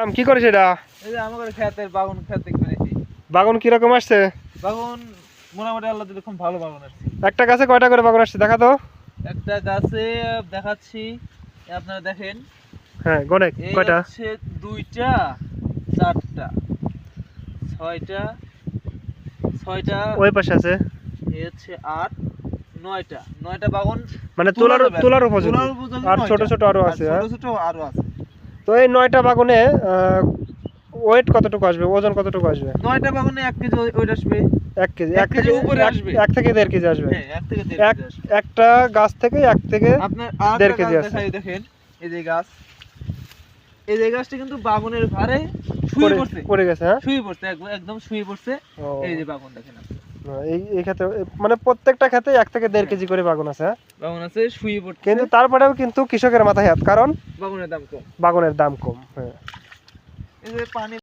আম কি করিস এটা? এই যে আমাদের ক্ষেতের বাগান ক্ষেত দেখতেছি। বাগান কি রকম আসছে? বাগান মোটামুটি আল্লাহ দিলে খুব ভালো বাগান আসছে। একটা গাছে কয়টা করে বাগান আসছে দেখা তো? একটা গাছে দেখাচ্ছি, আপনারা দেখেন। হ্যাঁ গনে এই কয়টা? হচ্ছে 2টা 4টা 6টা 6টা, ওই পাশে আছে এই হচ্ছে 8 9টা বাগান মানে তোলার উপযোগী। আর ছোট ছোট আরো আছে। ছোট ছোট আরো আছে। তো এই 9টা বাগানে ওয়েট কতটুকু আসবে, ওজন কতটুকু আসবে? 9টা বাগানে 1 কেজি ওয়েট আসবে। 1 কেজি, 1 কেজি উপরে আসবে। 1 থেকে 1.5 কেজি আসবে। হ্যাঁ 1 থেকে 1.5 কেজি আসবে। একটা গাছ থেকে 1 থেকে আপনার 1.5 কেজি কেজি আছে। দেখাই দেখেন, এই যে গাছ, এই যে গাছটা কিন্তু বাগানের ভারে শুয়ে পড়ছে, পড়ে গেছে। হ্যাঁ শুয়ে পড়ছে, একদম শুয়ে পড়ছে। ও, এই যে বাগান দেখেন আপনি, এই ক্ষেতে মানে প্রত্যেকটা ক্ষেতে 1 থেকে 1.5 কেজি করে বাগান আছে। হ্যাঁ বাগান আছে শুয়ে পড়ছে, কিন্তু তারপরেও কিন্তু কৃষকের মাথায় হাত, কারণ বাগানের দাম কম। বাগানের দাম কম। হ্যাঁ এই যে পানি